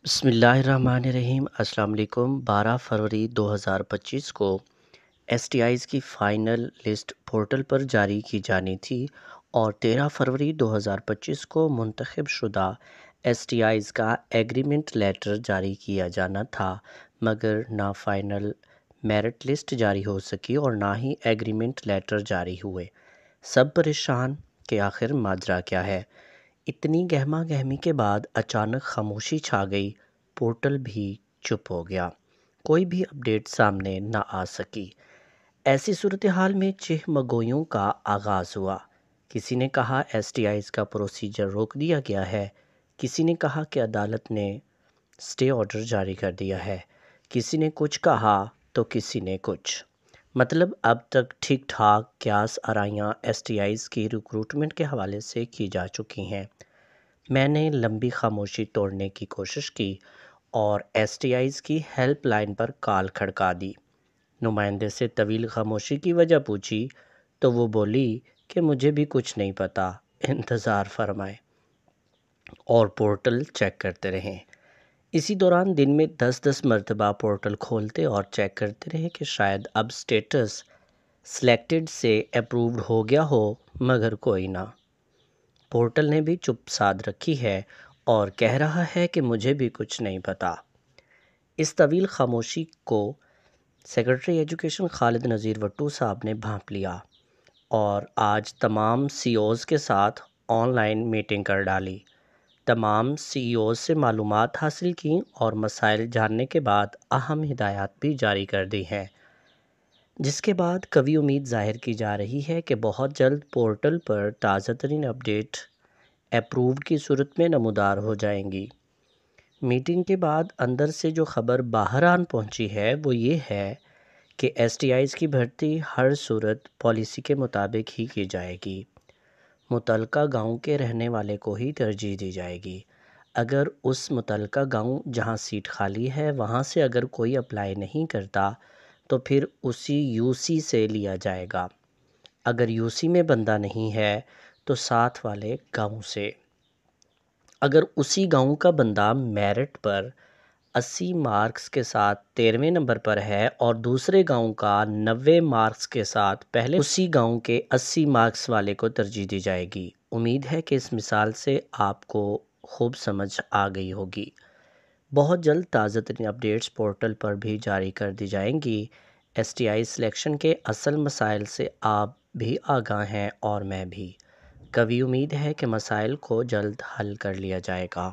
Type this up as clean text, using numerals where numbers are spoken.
بسم اللہ الرحمن الرحیم۔ السلام علیکم۔ 12 فروری 2025 کو ایس ٹی آئیز کی فائنل لسٹ پورٹل پر جاری کی جانی تھی اور 13 فروری 2025 کو منتخب شدہ ایس ٹی آئیز کا ایگریمنٹ لیٹر جاری کیا جانا تھا، مگر نہ فائنل میرٹ لسٹ جاری ہو سکی اور نہ ہی ایگریمنٹ لیٹر جاری ہوئے۔ سب پریشان کہ آخر ماجرا کیا ہے۔ اتنی گہما گہمی کے بعد اچانک خاموشی چھا گئی، پورٹل بھی چپ ہو گیا، کوئی بھی اپڈیٹ سامنے نہ آ سکی۔ ایسی صورتحال میں چہ مگوئیوں کا آغاز ہوا۔ کسی نے کہا ایس ٹی آئیز کا پروسیجر روک دیا گیا ہے، کسی نے کہا کہ عدالت نے سٹے آرڈر جاری کر دیا ہے، کسی نے کچھ کہا تو کسی نے کچھ۔ مطلب اب تک ٹھیک ٹھاک قیاس آرائیاں ایس ٹی آئیز کی ریکروٹمنٹ کے حوالے سے کی جا چکی ہیں۔ میں نے لمبی خاموشی توڑنے کی کوشش کی اور ایس ٹی آئیز کی ہیلپ لائن پر کال کھڑکا دی۔ نمائندے سے طویل خاموشی کی وجہ پوچھی تو وہ بولی کہ مجھے بھی کچھ نہیں پتہ، انتظار فرمائیں، اور پورٹل چیک کرتے رہیں۔ اسی دوران دن میں 10 مرتبہ پورٹل کھولتے اور چیک کرتے رہے کہ شاید اب سٹیٹس سلیکٹڈ سے اپرووڈ ہو گیا ہو، مگر کوئی نہ۔ پورٹل نے بھی چپ سادھ رکھی ہے اور کہہ رہا ہے کہ مجھے بھی کچھ نہیں پتہ۔ اس طویل خاموشی کو سیکرٹری ایجوکیشن خالد نذیر وٹو صاحب نے بھانپ لیا اور آج تمام سی اوز کے ساتھ آن لائن میٹنگ کر ڈالی۔ تمام سی ای اوز سے معلومات حاصل کیں اور مسائل جاننے کے بعد اہم ہدایات بھی جاری کر دی ہیں، جس کے بعد قوی امید ظاہر کی جا رہی ہے کہ بہت جلد پورٹل پر تازہ ترین اپڈیٹ اپرووڈ کی صورت میں نمودار ہو جائیں گی۔ میٹنگ کے بعد اندر سے جو خبر باہر آن پہنچی ہے وہ یہ ہے کہ ایس ٹی آئیز کی بھرتی ہر صورت پالیسی کے مطابق ہی کی جائے گی۔ متعلقہ گاؤں کے رہنے والے کو ہی ترجیح دی جائے گی۔ اگر اس متعلقہ گاؤں جہاں سیٹ خالی ہے وہاں سے اگر کوئی اپلائی نہیں کرتا تو پھر اسی یو سی سے لیا جائے گا۔ اگر یو سی میں بندہ نہیں ہے تو ساتھ والے گاؤں سے۔ اگر اسی گاؤں کا بندہ میرٹ پر 80 مارکس کے ساتھ 13ویں نمبر پر ہے اور دوسرے گاؤں کا 90 مارکس کے ساتھ پہلے اسی گاؤں کے 80 مارکس والے کو ترجیح دی جائے گی۔ امید ہے کہ اس مثال سے آپ کو خوب سمجھ آ گئی ہوگی۔ بہت جلد تازہ ترین اپڈیٹس پورٹل پر بھی جاری کر دی جائیں گی۔ ایس ٹی آئی سلیکشن کے اصل مسائل سے آپ بھی آگاہ ہیں اور میں بھی۔ قوی امید ہے کہ مسائل کو جلد حل کر لیا جائے گا۔